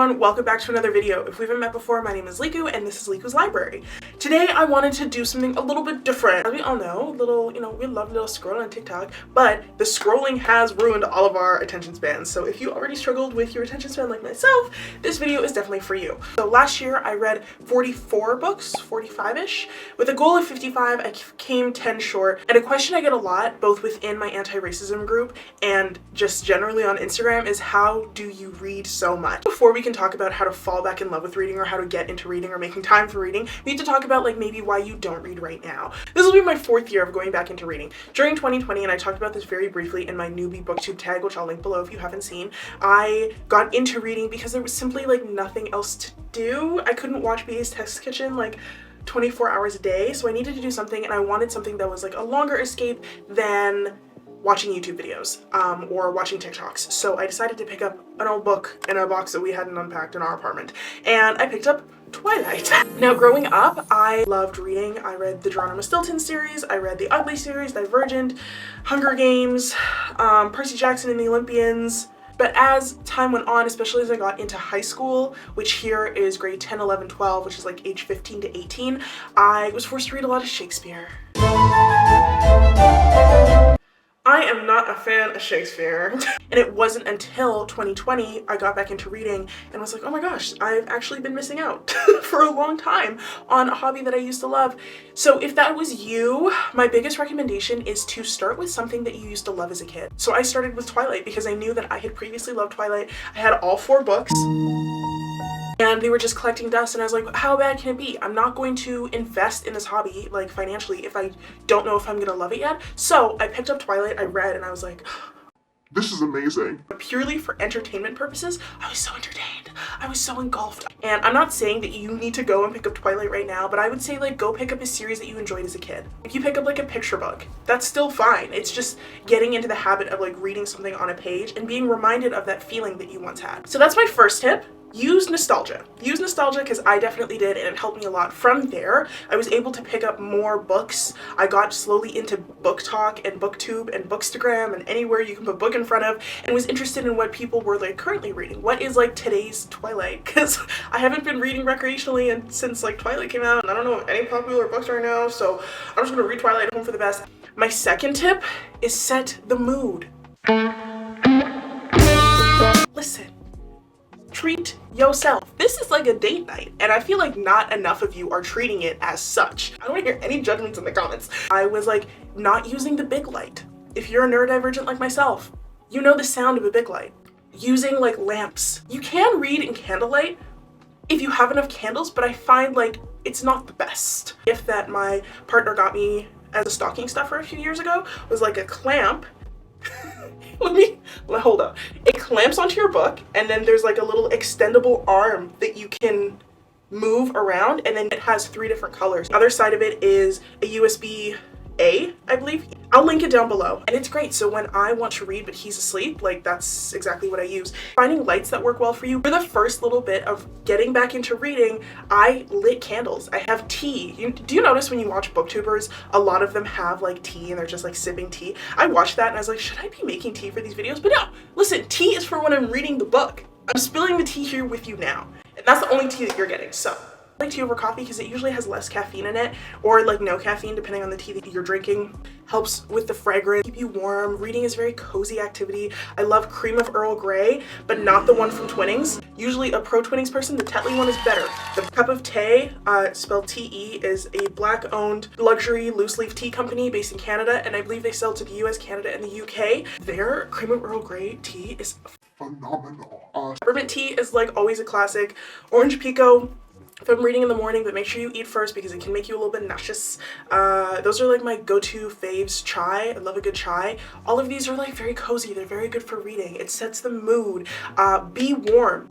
everyone, welcome back to another video. If we haven't met before, my name is Liku and this is Liku's Library. Today I wanted to do something a little bit different. As we all know, we love little scrolling on TikTok, but the scrolling has ruined all of our attention spans. So if you already struggled with your attention span like myself, this video is definitely for you. So last year I read 44 books, 45-ish. With a goal of 55, I came 10 short. And a question I get a lot, both within my anti-racism group and just generally on Instagram, is how do you read so much? Before we can talk about how to fall back in love with reading or how to get into reading or making time for reading, we need to talk about maybe why you don't read right now. This will be my 4th year of going back into reading. During 2020, and I talked about this very briefly in my newbie booktube tag, which I'll link below if you haven't seen, I got into reading because there was simply nothing else to do. I couldn't watch BA's Test Kitchen 24 hours a day, so I needed to do something, and I wanted something that was a longer escape than watching YouTube videos or watching TikToks. So I decided to pick up an old book in a box that we hadn't unpacked in our apartment, and I picked up Twilight. Now, growing up, I loved reading. I read the Geronimo Stilton series, I read the Ugly series, Divergent, Hunger Games, Percy Jackson and the Olympians. But as time went on, especially as I got into high school, which here is grade 10, 11, 12, which is age 15 to 18, I was forced to read a lot of Shakespeare. I am not a fan of Shakespeare. And it wasn't until 2020 I got back into reading and was like, oh my gosh, I've actually been missing out for a long time on a hobby that I used to love. So if that was you, my biggest recommendation is to start with something that you used to love as a kid. So I started with Twilight because I knew that I had previously loved Twilight. I had all 4 books. And they were just collecting dust, and I was like, how bad can it be? I'm not going to invest in this hobby, financially, if I don't know if I'm gonna love it yet. So I picked up Twilight, I read, and I was like, this is amazing. Purely for entertainment purposes, I was so entertained. I was so engulfed. And I'm not saying that you need to go and pick up Twilight right now, but I would say go pick up a series that you enjoyed as a kid. If you pick up a picture book, that's still fine. It's just getting into the habit of reading something on a page and being reminded of that feeling that you once had. So that's my first tip. Use nostalgia. Use nostalgia because I definitely did, and it helped me a lot. From there, I was able to pick up more books. I got slowly into Book Talk and BookTube and Bookstagram and anywhere you can put book in front of, and was interested in what people were currently reading. What is today's Twilight? Because I haven't been reading recreationally since Twilight came out, and I don't know any popular books right now, so I'm just gonna read Twilight, home for the best. My second tip is set the mood. Listen. Treat yourself. This is a date night, and I feel not enough of you are treating it as such. I don't want to hear any judgments in the comments. I was not using the big light. If you're a neurodivergent like myself, you know the sound of a big light. Using lamps. You can read in candlelight if you have enough candles, but I find it's not the best. The gift that my partner got me as a stocking stuffer a few years ago was a clamp. Hold up. It clamps onto your book, and then there's a little extendable arm that you can move around, and then it has 3 different colors. The other side of it is a USB-A, I believe. I'll link it down below, and it's great. So when I want to read but he's asleep, that's exactly what I use. Finding lights that work well for you. For the first little bit of getting back into reading, I lit candles. I have tea. Do you notice when you watch booktubers, a lot of them have tea and they're just sipping tea? I watched that and I was like, should I be making tea for these videos? But no, listen, tea is for when I'm reading the book. I'm spilling the tea here with you now, and that's the only tea that you're getting. So I like tea over coffee because it usually has less caffeine in it, or no caffeine depending on the tea that you're drinking. Helps with the fragrance, keep you warm. Reading is a very cozy activity. I love cream of Earl Grey, but not the one from Twinings. Usually a pro Twinings person, the Tetley one is better. The Cup of Tea, spelled T-E, is a black-owned luxury loose-leaf tea company based in Canada, and I believe they sell to the US, Canada, and the UK. Their cream of Earl Grey tea is phenomenal. Peppermint tea is always a classic. Orange Pico, if I'm reading in the morning, but make sure you eat first because it can make you a little bit nauseous. Those are my go-to faves. Chai, I love a good chai. All of these are very cozy. They're very good for reading. It sets the mood. Be warm.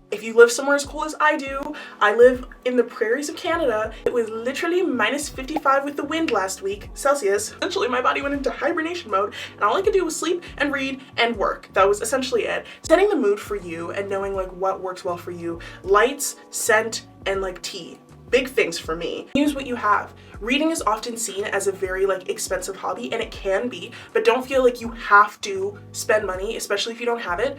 If you live somewhere as cool as I do, I live in the prairies of Canada. It was literally -55 with the wind last week, Celsius. Essentially, my body went into hibernation mode, and all I could do was sleep and read and work. That was essentially it. Setting the mood for you and knowing what works well for you. Lights, scent, and tea. Big things for me. Use what you have. Reading is often seen as a very expensive hobby, and it can be, but don't feel you have to spend money, especially if you don't have it,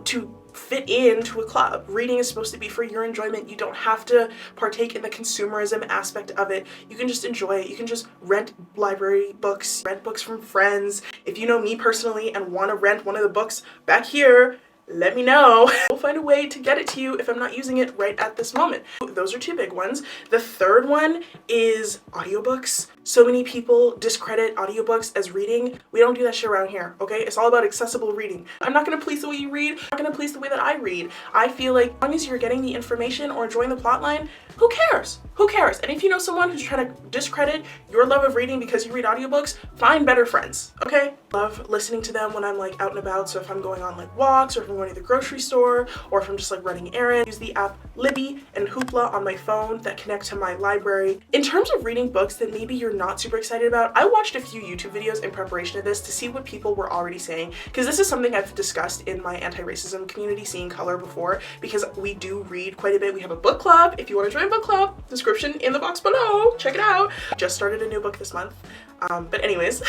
to fit into a club. Reading is supposed to be for your enjoyment. You don't have to partake in the consumerism aspect of it. You can just enjoy it. You can just rent library books, rent books from friends. If you know me personally and want to rent one of the books back here, let me know. We'll find a way to get it to you if I'm not using it right at this moment. Those are two big ones. The third one is audiobooks. So many people discredit audiobooks as reading. We don't do that shit around here, okay? It's all about accessible reading. I'm not gonna police the way you read. I'm not gonna police the way that I read. I feel like as long as you're getting the information or enjoying the plot line, who cares? Who cares? And if you know someone who's trying to discredit your love of reading because you read audiobooks, find better friends, okay? Love listening to them when I'm like out and about. So if I'm going on like walks, or if I'm going to the grocery store, or if I'm just like running errands, use the app Libby and Hoopla on my phone that connect to my library. In terms of reading books that maybe you're not super excited about, I watched a few YouTube videos in preparation of this to see what people were already saying, because this is something I've discussed in my anti-racism community, Seeing Color, before, because we do read quite a bit. We have a book club. If you want to join a book club, description in the box below, check it out. Just started a new book this month. But anyways,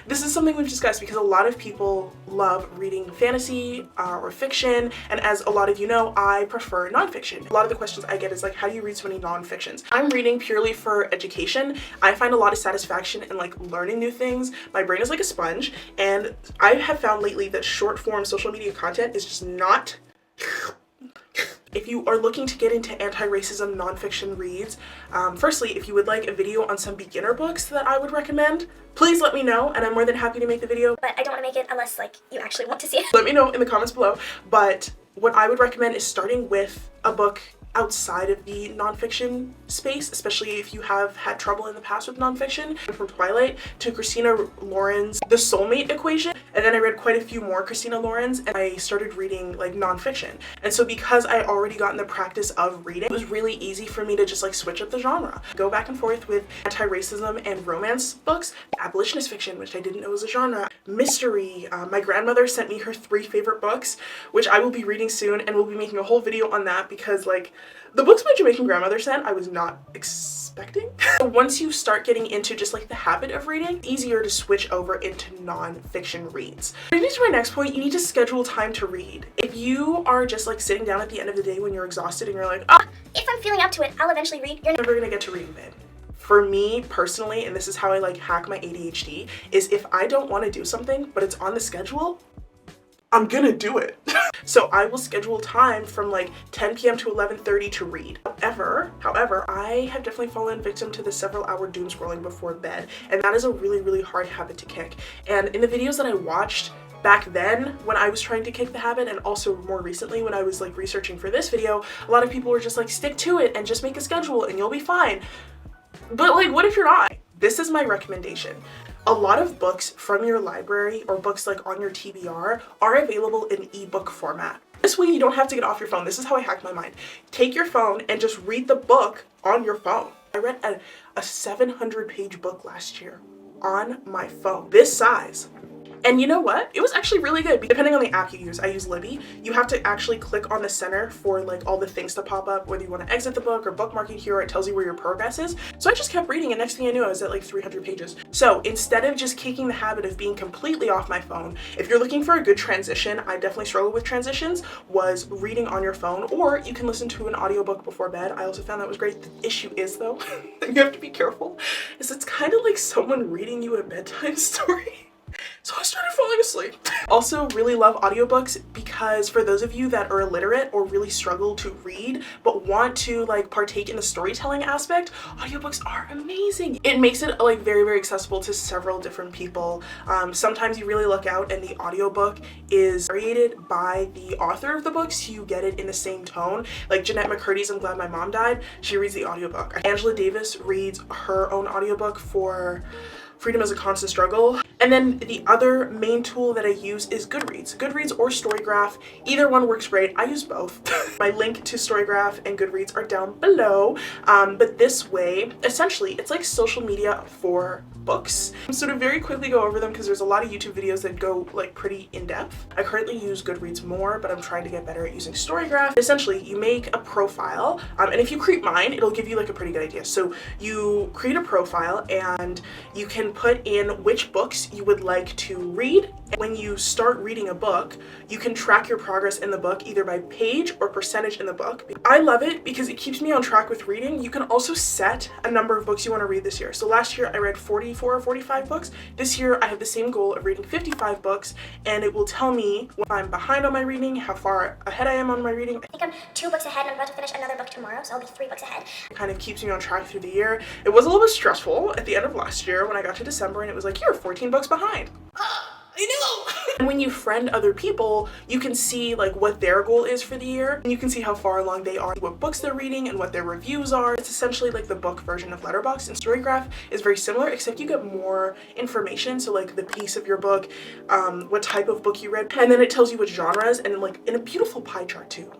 this is something we've discussed because a lot of people love reading fantasy or fiction, and as a lot of you know, I prefer nonfiction. A lot of the questions I get is like, how do you read so many nonfictions? I'm reading purely for education. I find a lot of satisfaction in like learning new things. My brain is like a sponge, and I have found lately that short form social media content is just not. If you are looking to get into anti-racism nonfiction reads, firstly, if you would like a video on some beginner books that I would recommend, please let me know, and I'm more than happy to make the video. But I don't want to make it unless like you actually want to see it. Let me know in the comments below. But what I would recommend is starting with a book outside of the nonfiction space, especially if you have had trouble in the past with nonfiction. From Twilight to Christina Lauren's The Soulmate Equation, and then I read quite a few more Christina Lauren's, and I started reading like nonfiction. And so because I already got in the practice of reading, it was really easy for me to just like switch up the genre, go back and forth with anti-racism and romance books, abolitionist fiction, which I didn't know was a genre, mystery. My grandmother sent me her 3 favorite books, which I will be reading soon, and we'll be making a whole video on that, because like the books my Jamaican grandmother sent, I was not expecting. Once you start getting into just like the habit of reading, it's easier to switch over into nonfiction reads. Moving to my next point, you need to schedule time to read. If you are just like sitting down at the end of the day when you're exhausted and you're like, ah, if I'm feeling up to it, I'll eventually read. You're never gonna get to read in bed. For me personally, and this is how I like hack my ADHD, is if I don't want to do something but it's on the schedule, I'm gonna do it. So I will schedule time from like 10 p.m. to 11:30 to read. However, I have definitely fallen victim to the several hour doom scrolling before bed, and that is a really, really hard habit to kick. And in the videos that I watched back then when I was trying to kick the habit, and also more recently when I was like researching for this video, a lot of people were just like, stick to it and just make a schedule and you'll be fine. But like, what if you're not? This is my recommendation. A lot of books from your library or books like on your TBR are available in ebook format. This way you don't have to get off your phone. This is how I hack my mind. Take your phone and just read the book on your phone. I read a 700-page book last year on my phone, this size. And you know what? It was actually really good. Depending on the app you use, I use Libby. You have to actually click on the center for like all the things to pop up, whether you want to exit the book or bookmark it here, or it tells you where your progress is. So I just kept reading, and next thing I knew, I was at like 300 pages. So instead of just kicking the habit of being completely off my phone, if you're looking for a good transition, I definitely struggle with transitions, was reading on your phone, or you can listen to an audiobook before bed. I also found that was great. The issue is though, you have to be careful, is it's kind of like someone reading you a bedtime story. So I started falling asleep. Also really love audiobooks, because for those of you that are illiterate or really struggle to read but want to like partake in the storytelling aspect, audiobooks are amazing. It makes it like very, very accessible to several different people. Sometimes you really look out and the audiobook is narrated by the author of the book, so you get it in the same tone. Like Jeanette McCurdy's I'm Glad My Mom Died, she reads the audiobook. Angela Davis reads her own audiobook for Freedom is a Constant Struggle. And then the other main tool that I use is Goodreads. Goodreads or Storygraph, either one works great. I use both. My link to Storygraph and Goodreads are down below. But this way, essentially, it's like social media for books. So to very quickly go over them, because there's a lot of YouTube videos that go like pretty in depth. I currently use Goodreads more, but I'm trying to get better at using Storygraph. Essentially, you make a profile, and if you create mine, it'll give you like a pretty good idea. So you create a profile and you can put in which books you would like to read. When you start reading a book, you can track your progress in the book either by page or percentage in the book. I love it because it keeps me on track with reading. You can also set a number of books you want to read this year. So last year I read 44 or 45 books. This year I have the same goal of reading 55 books, and it will tell me when I'm behind on my reading, how far ahead I am on my reading. I think I'm 2 books ahead and I'm about to finish another book tomorrow, so I'll be 3 books ahead. It kind of keeps me on track through the year. It was a little bit stressful at the end of last year when I got to December and it was like, you're 14 books behind. I know. And when you friend other people, you can see like what their goal is for the year, and you can see how far along they are, what books they're reading, and what their reviews are. It's essentially like the book version of Letterboxd, and Storygraph is very similar, except you get more information. So like the piece of your book, what type of book you read, and then it tells you which genres, and like in a beautiful pie chart too.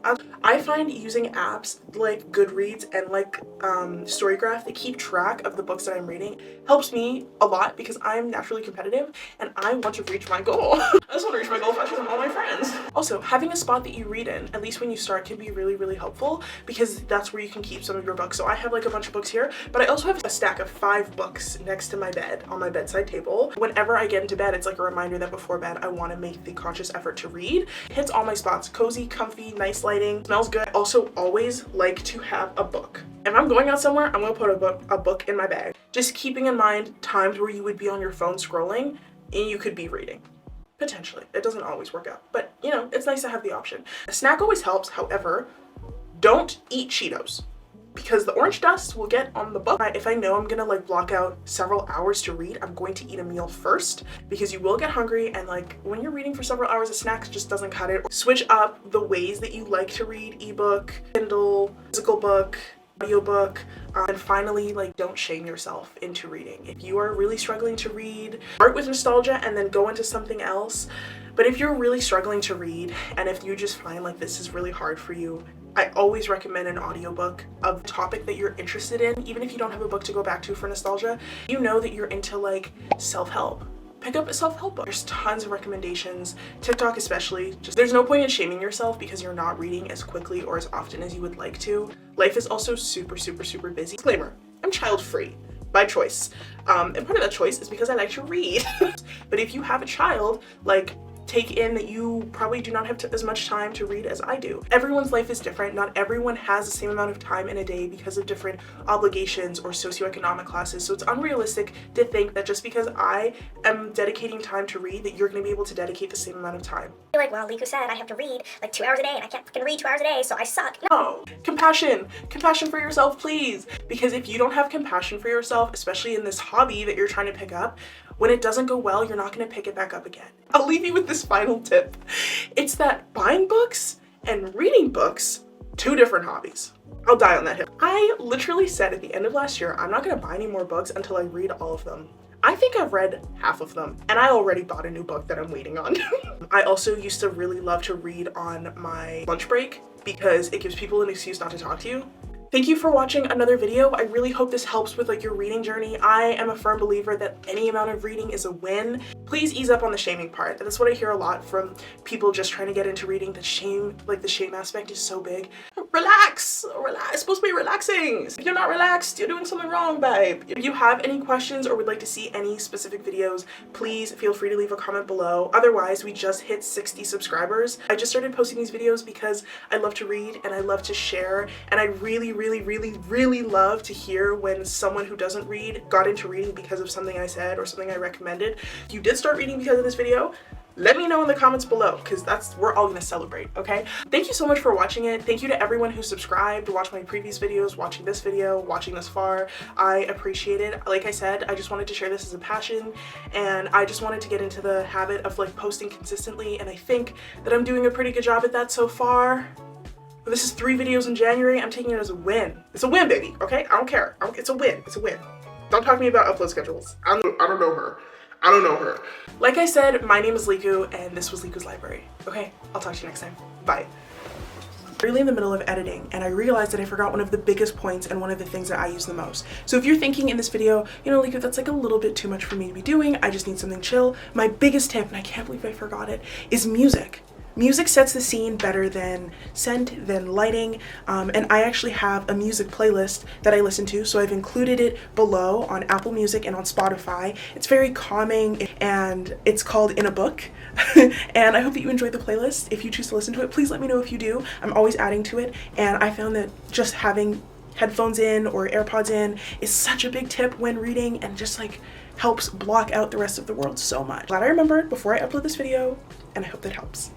I find using apps like Goodreads and like Storygraph that keep track of the books that I'm reading helps me a lot because I'm naturally competitive and I want to reach my goal. I just want to reach my goal faster than all my friends. Also, having a spot that you read in, at least when you start, can be really, really helpful because that's where you can keep some of your books. So I have like a bunch of books here, but I also have a stack of 5 books next to my bed on my bedside table. Whenever I get into bed, it's like a reminder that before bed, I want to make the conscious effort to read. It hits all my spots: cozy, comfy, nice lighting, smells good. I also always like to have a book. If I'm going out somewhere, I'm gonna put a book in my bag. Just keeping in mind times where you would be on your phone scrolling and you could be reading. Potentially. It doesn't always work out, but you know, it's nice to have the option. A snack always helps. However, don't eat Cheetos because the orange dust will get on the book. If I know I'm gonna like block out several hours to read, I'm going to eat a meal first because you will get hungry, and like when you're reading for several hours, a snack just doesn't cut it. Switch up the ways that you like to read: ebook, Kindle, physical book, audiobook, and finally, like, don't shame yourself into reading. If you are really struggling to read, start with nostalgia and then go into something else. But if you're really struggling to read, and if you just find like this is really hard for you, I always recommend an audiobook of the topic that you're interested in. Even if you don't have a book to go back to for nostalgia, you know that you're into like self-help. Pick up a self-help book. There's tons of recommendations, TikTok especially. Just there's no point in shaming yourself because you're not reading as quickly or as often as you would like to. Life is also super, super, super busy. Disclaimer, I'm child-free by choice. And part of that choice is because I like to read. But if you have a child, like, take in that you probably do not have as much time to read as I do. Everyone's life is different. Not everyone has the same amount of time in a day because of different obligations or socioeconomic classes. So it's unrealistic to think that just because I am dedicating time to read that you're going to be able to dedicate the same amount of time. You're like, well, Liku said I have to read like 2 hours a day and I can't fucking read 2 hours a day, so I suck. No. Compassion for yourself, please. Because if you don't have compassion for yourself, especially in this hobby that you're trying to pick up, when it doesn't go well, you're not going to pick it back up again. I'll leave you with this final tip. It's that buying books and reading books, 2 different hobbies. I'll die on that hill. I literally said at the end of last year, I'm not going to buy any more books until I read all of them. I think I've read half of them, and I already bought a new book that I'm waiting on. I also used to really love to read on my lunch break because it gives people an excuse not to talk to you. Thank you for watching another video. I really hope this helps with like your reading journey. I am a firm believer that any amount of reading is a win. Please ease up on the shaming part. That's what I hear a lot from people just trying to get into reading. The shame aspect is so big. Relax. It's supposed to be relaxing. If you're not relaxed, you're doing something wrong, babe. If you have any questions or would like to see any specific videos, please feel free to leave a comment below. Otherwise, we just hit 60 subscribers. I just started posting these videos because I love to read and I love to share, and I really love to hear when someone who doesn't read got into reading because of something I said or something I recommended. If you did start reading because of this video, let me know in the comments below because we're all gonna celebrate, okay? Thank you so much for watching it. Thank you to everyone who subscribed, watched my previous videos, watching this video, watching this far. I appreciate it. Like I said, I just wanted to share this as a passion, and I just wanted to get into the habit of like posting consistently, and I think that I'm doing a pretty good job at that so far. But this is 3 videos in January. I'm taking it as a win. It's a win, baby, okay? I don't care. It's a win. It's a win. Don't talk to me about upload schedules. I don't know her. I don't know her. Like I said, my name is Liku, and this was Liku's Library. Okay, I'll talk to you next time. Bye. Really in the middle of editing, and I realized that I forgot one of the biggest points and one of the things that I use the most. So if you're thinking in this video, you know, Liku, that's like a little bit too much for me to be doing, I just need something chill, my biggest tip, and I can't believe I forgot it, is music. Music sets the scene better than scent, than lighting, and I actually have a music playlist that I listen to, so I've included it below on Apple Music and on Spotify. It's very calming, and it's called In a Book, and I hope that you enjoy the playlist. If you choose to listen to it, please let me know if you do. I'm always adding to it, and I found that just having headphones in or AirPods in is such a big tip when reading, and just like helps block out the rest of the world so much. Glad I remembered before I upload this video, and I hope that helps.